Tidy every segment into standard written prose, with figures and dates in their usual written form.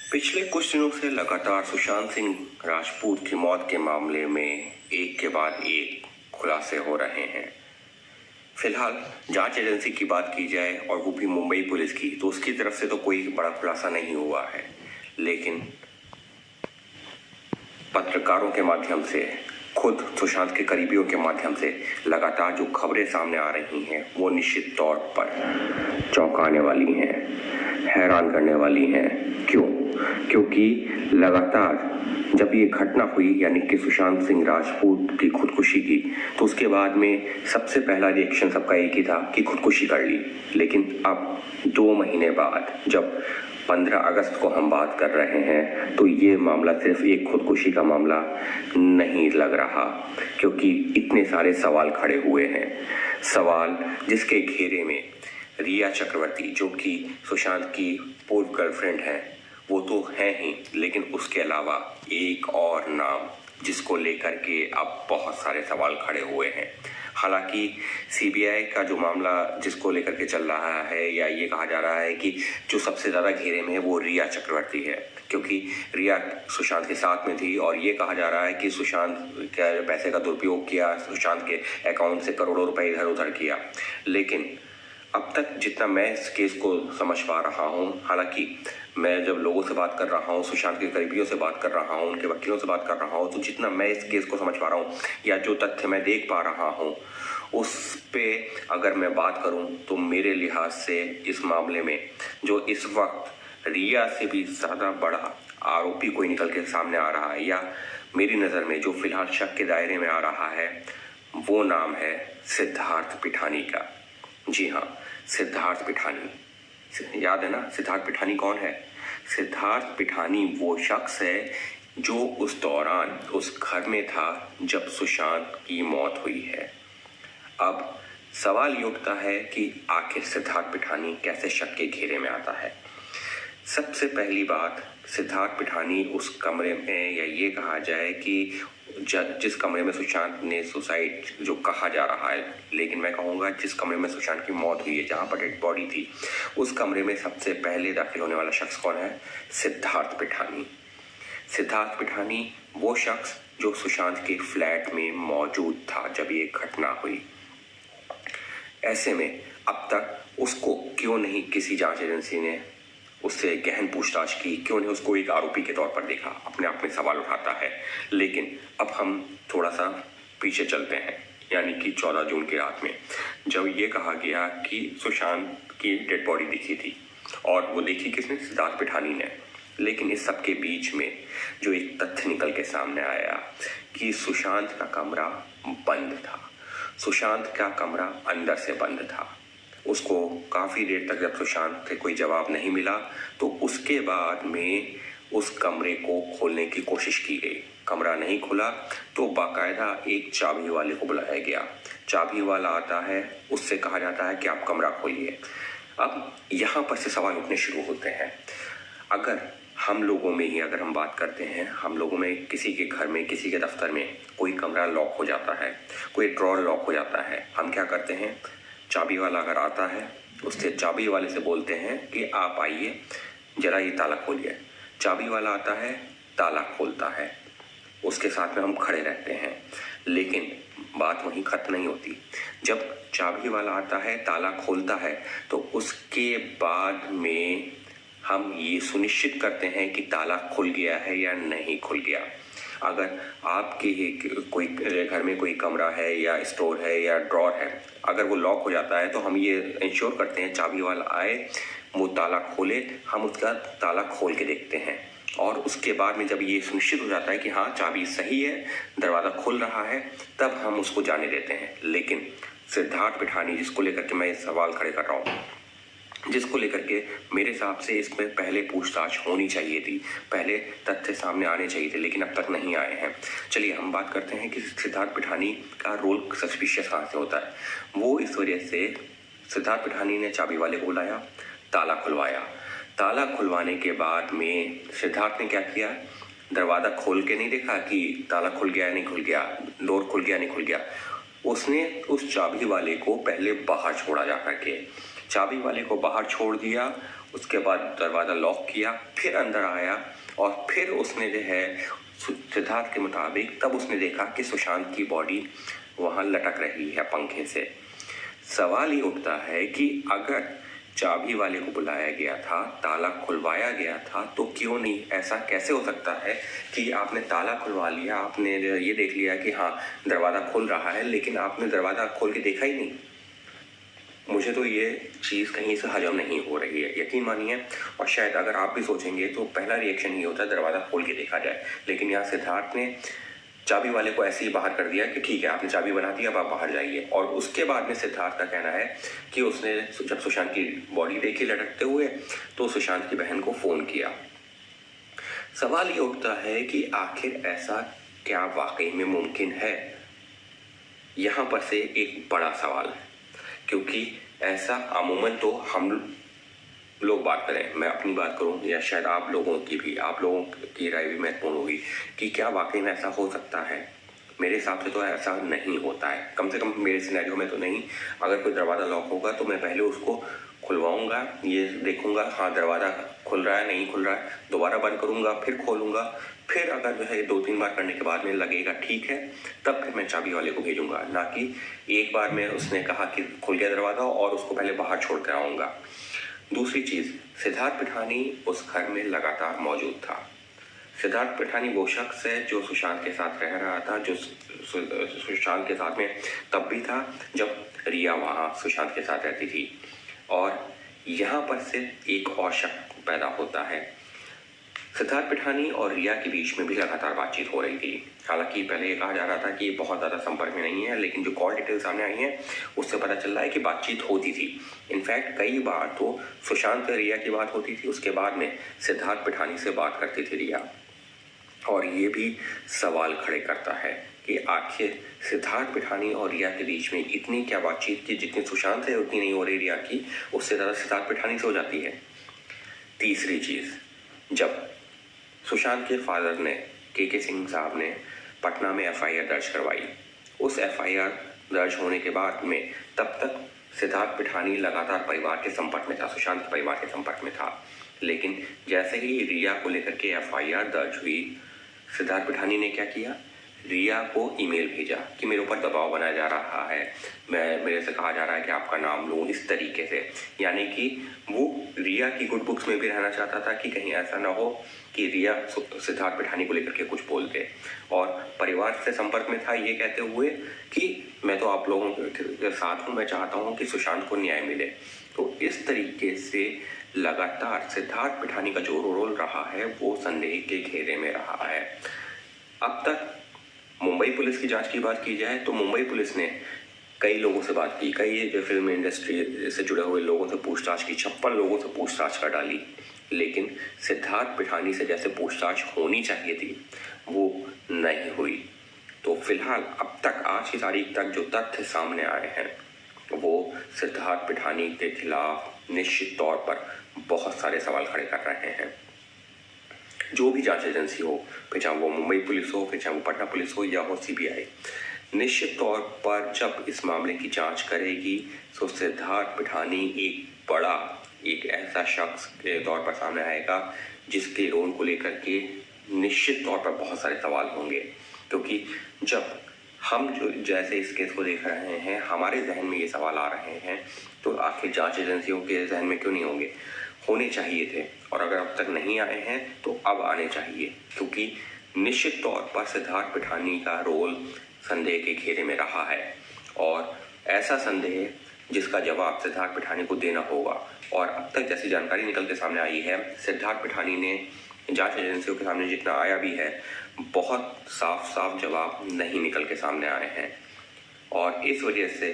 पिछले कुछ दिनों से लगातार सुशांत सिंह राजपूत की मौत के मामले में एक के बाद एक खुलासे हो रहे हैं। फिलहाल जांच एजेंसी की बात की जाए और वो भी मुंबई पुलिस की, तो उसकी तरफ से तो कोई बड़ा खुलासा नहीं हुआ है, लेकिन पत्रकारों के माध्यम से, खुद सुशांत के करीबियों के माध्यम से लगातार जो खबरें सामने आ रही हैं वो निश्चित तौर पर चौंकाने वाली हैं, हैरान करने वाली हैं। क्यों? क्योंकि लगातार जब ये घटना हुई, यानी कि सुशांत सिंह राजपूत की खुदकुशी की, तो उसके बाद में सबसे पहला रिएक्शन सबका एक ही था कि खुदकुशी कर ली। लेकिन अब 2 महीने बाद जब 15 अगस्त को हम बात कर रहे हैं, तो ये मामला सिर्फ एक खुदकुशी का मामला नहीं लग रहा, क्योंकि इतने सारे सवाल खड़े हुए हैं। सवाल जिसके घेरे में रिया चक्रवर्ती, जो कि सुशांत की पूर्व गर्लफ्रेंड है, वो तो है ही, लेकिन उसके अलावा एक और नाम जिसको लेकर के अब बहुत सारे सवाल खड़े हुए हैं। हालांकि सीबीआई का जो मामला जिसको लेकर के चल रहा है, या ये कहा जा रहा है कि जो सबसे ज़्यादा घेरे में है वो रिया चक्रवर्ती है, क्योंकि रिया सुशांत के साथ में थी और ये कहा जा रहा है कि सुशांत के पैसे का दुरुपयोग किया, सुशांत के अकाउंट से करोड़ों रुपए इधर उधर किया। लेकिन अब तक जितना मैं इस केस को समझ पा रहा हूँ, हालांकि मैं जब लोगों से बात कर रहा हूँ, सुशांत के करीबियों से बात कर रहा हूँ, उनके वकीलों से बात कर रहा हूँ, तो जितना मैं इस केस को समझ पा रहा हूँ या जो तथ्य मैं देख पा रहा हूँ, उस पे अगर मैं बात करूँ तो मेरे लिहाज से इस मामले में जो इस वक्त रिया से भी ज़्यादा बड़ा आरोपी कोई निकल के सामने आ रहा है, या मेरी नज़र में जो फिलहाल शक के दायरे में आ रहा है, वो नाम है सिद्धार्थ पिठानी का। जी हाँ, सिद्धार्थ पिठानी, याद है ना सिद्धार्थ पिठानी कौन है? सिद्धार्थ पिठानी वो शख्स है जो उस दौरान उस घर में था जब सुशांत की मौत हुई है। अब सवाल ये उठता है कि आखिर सिद्धार्थ पिठानी कैसे शक के घेरे में आता है। सबसे पहली बात, सिद्धार्थ पिठानी उस कमरे में, या ये कहा जाए कि जिस कमरे में सुशांत ने सुसाइड जो कहा जा रहा है, लेकिन मैं कहूँगा जिस कमरे में सुशांत की मौत हुई है, जहाँ पर डेड बॉडी थी, उस कमरे में सबसे पहले दाखिल होने वाला शख्स कौन है? सिद्धार्थ पिठानी। सिद्धार्थ पिठानी वो शख्स जो सुशांत के फ्लैट में मौजूद था जब ये घटना हुई। ऐसे में अब तक उसको क्यों नहीं किसी जांच एजेंसी ने उससे गहन पूछताछ की, क्यों नहीं उसको एक आरोपी के तौर पर देखा? अपने आप में सवाल उठाता है। लेकिन अब हम थोड़ा सा पीछे चलते हैं, यानी कि 14 जून की रात में जब ये कहा गया कि सुशांत की डेड बॉडी दिखी थी, और वो देखी किसने? सिद्धार्थ पिठानी ने। लेकिन इस सब के बीच में जो एक तथ्य निकल के सामने आया कि सुशांत का कमरा बंद था, सुशांत का कमरा अंदर से बंद था। उसको काफ़ी देर तक जब सुशांत से कोई जवाब नहीं मिला, तो उसके बाद में उस कमरे को खोलने की कोशिश की गई। कमरा नहीं खुला तो बाकायदा एक चाबी वाले को बुलाया गया। चाबी वाला आता है, उससे कहा जाता है कि आप कमरा खोलिए। अब यहाँ पर से सवाल उठने शुरू होते हैं। अगर हम लोगों में ही अगर हम बात करते हैं, हम लोगों में किसी के घर में, किसी के दफ्तर में कोई कमरा लॉक हो जाता है, कोई ड्रॉर लॉक हो जाता है, हम क्या करते हैं? चाबी वाला अगर आता है, उससे चाबी वाले से बोलते हैं कि आप आइए जरा ये ताला खोलिए। चाबी वाला आता है, ताला खोलता है, उसके साथ में हम खड़े रहते हैं। लेकिन बात वहीं खत्म नहीं होती। जब चाबी वाला आता है, ताला खोलता है, तो उसके बाद में हम ये सुनिश्चित करते हैं कि ताला खुल गया है या नहीं खुल गया। अगर आपके कोई घर में कोई कमरा है या स्टोर है या ड्रॉर है, अगर वो लॉक हो जाता है, तो हम ये इंश्योर करते हैं चाबी वाला आए, वो ताला खोले, हम उसका ताला खोल के देखते हैं, और उसके बाद में जब ये सुनिश्चित हो जाता है कि हाँ चाबी सही है, दरवाज़ा खुल रहा है, तब हम उसको जाने देते हैं। लेकिन सिद्धार्थ पिठानी, जिसको लेकर के मैं सवाल खड़े कर रहा हूँ, जिसको लेकर के मेरे हिसाब से इसमें पहले पूछताछ होनी चाहिए थी, पहले तथ्य सामने आने चाहिए थे, लेकिन अब तक नहीं आए हैं। चलिए हम बात करते हैं कि सिद्धार्थ पिठानी का रोल सस्पिशियस कहाँ से होता है। वो इस वजह से, सिद्धार्थ पिठानी ने चाबी वाले को बुलाया, ताला खुलवाया। ताला खुलवाने के बाद में सिद्धार्थ ने क्या किया? दरवाज़ा खोल के नहीं देखा कि ताला खुल गया या नहीं खुल गया, डोर खुल गया नहीं खुल गया। उसने उस चाबी वाले को पहले बाहर छोड़ा जा करके, चाबी वाले को बाहर छोड़ दिया, उसके बाद दरवाज़ा लॉक किया, फिर अंदर आया और फिर उसने जो है सिद्धार्थ के मुताबिक तब उसने देखा कि सुशांत की बॉडी वहाँ लटक रही है पंखे से। सवाल ये उठता है कि अगर चाबी वाले को बुलाया गया था, ताला खुलवाया गया था, तो क्यों नहीं? ऐसा कैसे हो सकता है कि आपने ताला खुलवा लिया, आपने ये देख लिया कि हाँ दरवाज़ा खुल रहा है, लेकिन आपने दरवाज़ा खोल के देखा ही नहीं? मुझे तो ये चीज़ कहीं से हजम नहीं हो रही है, यकीन मानिए। और शायद अगर आप भी सोचेंगे तो पहला रिएक्शन ये होता है दरवाज़ा खोल के देखा जाए, लेकिन यहाँ सिद्धार्थ ने चाबी वाले को ऐसे ही बाहर कर दिया कि ठीक है आपने चाबी बना दी, अब आप बाहर जाइए। और उसके बाद में सिद्धार्थ का कहना है कि उसने जब सुशांत की बॉडी देखी लटकते हुए तो सुशांत की बहन को फ़ोन किया। सवाल ये उठता है कि आखिर ऐसा क्या वाकई में मुमकिन है? यहाँ पर से एक बड़ा सवाल है, क्योंकि ऐसा अमूमन तो हम लोग बात करें, मैं अपनी बात करूं या शायद आप लोगों की राय भी महत्वपूर्ण होगी कि क्या वाकई में ऐसा हो सकता है। मेरे हिसाब से तो ऐसा नहीं होता है, कम से कम मेरे सिनेरियो में तो नहीं। अगर कोई दरवाज़ा लॉक होगा तो मैं पहले उसको खुलवाऊंगा, ये देखूंगा हाँ दरवाज़ा खुल रहा है नहीं खुल रहा है, दोबारा बंद करूंगा, फिर खोलूंगा, फिर अगर जो है 2-3 बार करने के बाद में लगेगा ठीक है, तब फिर मैं चाबी वाले को भेजूंगा, ना कि एक बार में उसने कहा कि खुल गया दरवाज़ा और उसको पहले बाहर छोड़ कर आऊँगा। दूसरी चीज़, सिद्धार्थ पिठानी उस घर में लगातार मौजूद था। सिद्धार्थ पिठानी वो शख्स है जो सुशांत के साथ रह रहा था, जो सुशांत के साथ में तब भी था जब रिया वहाँ सुशांत के साथ रहती थी। और यहाँ पर से एक और शक पैदा होता है, सिद्धार्थ पिठानी और रिया के बीच में भी लगातार बातचीत हो रही थी। हालांकि पहले ये कहा जा रहा था कि ये बहुत ज़्यादा संपर्क में नहीं है, लेकिन जो कॉल डिटेल सामने आई हैं उससे पता चल रहा है कि बातचीत होती थी। इनफैक्ट कई बार तो सुशांत और रिया की बात होती थी, उसके बाद में सिद्धार्थ पिठानी से बात करती थी रिया। और ये भी सवाल खड़े करता है कि आखिर सिद्धार्थ पिठानी और रिया के बीच में इतनी क्या बातचीत की, जितनी सुशांत से उतनी नहीं हो रही रिया की, उससे ज़्यादा सिद्धार्थ पिठानी से हो जाती है। तीसरी चीज़, जब सुशांत के फादर ने के सिंह साहब ने पटना में एफआईआर दर्ज करवाई, उस एफआईआर दर्ज होने के बाद में तब तक सिद्धार्थ पिठानी लगातार परिवार के संपर्क में था, सुशांत के परिवार के संपर्क में था। लेकिन जैसे ही रिया को लेकर के एफआईआर दर्ज हुई, सिद्धार्थ पिठानी ने क्या किया, रिया को ईमेल भेजा कि मेरे ऊपर दबाव बनाया जा रहा है, मेरे से कहा जा रहा है कि आपका नाम लूँ, इस तरीके से। यानी कि वो रिया की गुड बुक्स में भी रहना चाहता था कि कहीं ऐसा ना हो कि रिया सिद्धार्थ पिठानी को लेकर के कुछ बोल दे। और परिवार से संपर्क में था ये कहते हुए कि मैं तो आप लोगों के साथ हूँ, मैं चाहता हूँ कि सुशांत को न्याय मिले। तो इस तरीके से लगातार सिद्धार्थ पिठानी का जो रोल रहा है वो संदेह के घेरे में रहा है। अब तक मुंबई पुलिस की जांच की बात की जाए तो मुंबई पुलिस ने कई लोगों से बात की, कई जो फिल्म इंडस्ट्री से जुड़े हुए लोगों से पूछताछ की, 56 लोगों से पूछताछ कर डाली, लेकिन सिद्धार्थ पिठानी से जैसे पूछताछ होनी चाहिए थी वो नहीं हुई। तो फिलहाल अब तक आज की तारीख तक जो तथ्य सामने आए हैं वो सिद्धार्थ पिठानी के खिलाफ निश्चित तौर पर बहुत सारे सवाल खड़े कर रहे हैं। जो भी जांच एजेंसी हो, फिर चाहे वो मुंबई पुलिस हो, फिर चाहे वो पटना पुलिस हो या हो सीबीआई, निश्चित तौर पर जब इस मामले की जांच करेगी तो सिद्धार्थ पिठानी एक ऐसा शख्स के तौर पर सामने आएगा जिसके रोल को लेकर के निश्चित तौर पर बहुत सारे सवाल होंगे। क्योंकि जब हम जो जैसे इस केस को देख रहे हैं, हमारे जहन में ये सवाल आ रहे हैं, तो आखिर जांच एजेंसियों के जहन में क्यों नहीं होंगे? होने चाहिए थे, और अगर अब तक नहीं आए हैं तो अब आने चाहिए। क्योंकि निश्चित तौर पर सिद्धार्थ पिठानी का रोल संदेह के घेरे में रहा है, और ऐसा संदेह जिसका जवाब सिद्धार्थ पिठानी को देना होगा। और अब तक जैसी जानकारी निकल के सामने आई है, सिद्धार्थ पिठानी ने जांच एजेंसियों के सामने जितना आया भी है, बहुत साफ जवाब नहीं निकल के सामने आए हैं। और इस वजह से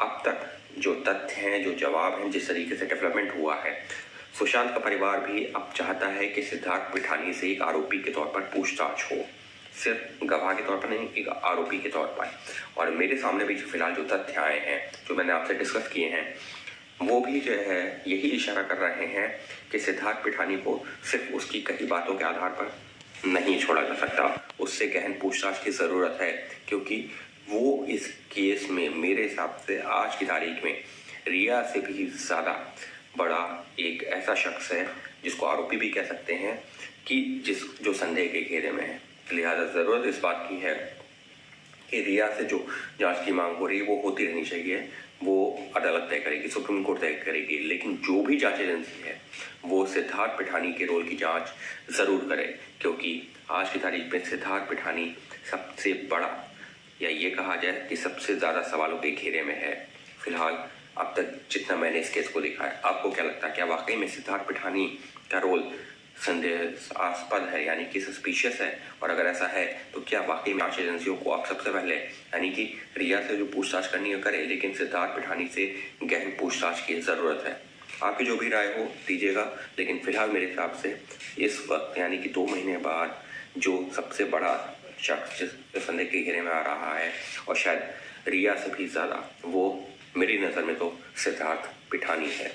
अब तक जो तथ्य हैं, जो जवाब हैं, जिस तरीके से डेवलपमेंट हुआ है, सुशांत का परिवार भी अब चाहता है कि सिद्धार्थ पिठानी से एक आरोपी के तौर पर पूछताछ हो, सिर्फ गवाह के तौर पर नहीं, एक आरोपी के तौर पर। और मेरे सामने भी फिलहाल जो तथ्य आए हैं, जो मैंने आपसे डिस्कस किए हैं, वो भी जो है यही इशारा कर रहे हैं कि सिद्धार्थ पिठानी को सिर्फ उसकी कही बातों के आधार पर नहीं छोड़ा जा सकता, उससे गहन पूछताछ की ज़रूरत है। क्योंकि वो इस केस में मेरे हिसाब से आज की तारीख में रिया से भी ज़्यादा बड़ा एक ऐसा शख्स है जिसको आरोपी भी कह सकते हैं कि जो संदेह के घेरे में है। लिहाजा ज़रूरत इस बात की है कि रिया से जो जांच की मांग हो रही है वो होती रहनी चाहिए। वो अदालत तय करेगी, सुप्रीम कोर्ट तय करेगी, लेकिन जो भी जांच एजेंसी है वो सिद्धार्थ पिठानी के रोल की जांच ज़रूर करे, क्योंकि आज की तारीख में सिद्धार्थ पिठानी सबसे बड़ा, या ये कहा जाए कि सबसे ज़्यादा सवालों के घेरे में है फिलहाल अब तक जितना मैंने इस केस को देखा है। आपको क्या लगता है, क्या वाकई में सिद्धार्थ पिठानी का रोल संदेहास्पद है, यानी कि सस्पिशियस है? और अगर ऐसा है तो क्या वाकई में जांच एजेंसियों को आप सबसे पहले यानी कि रिया से जो पूछताछ करनी है करे, लेकिन सिद्धार्थ पिठानी से गहन पूछताछ की ज़रूरत है? आपकी जो भी राय हो दीजिएगा, लेकिन फिलहाल मेरे हिसाब से इस वक्त यानी कि 2 महीने बाद जो सबसे बड़ा शख्स जिस संदेह के घेरे में आ रहा है, और शायद रिया से भी ज़्यादा, वो मेरी नज़र में तो सिद्धार्थ पिठानी है।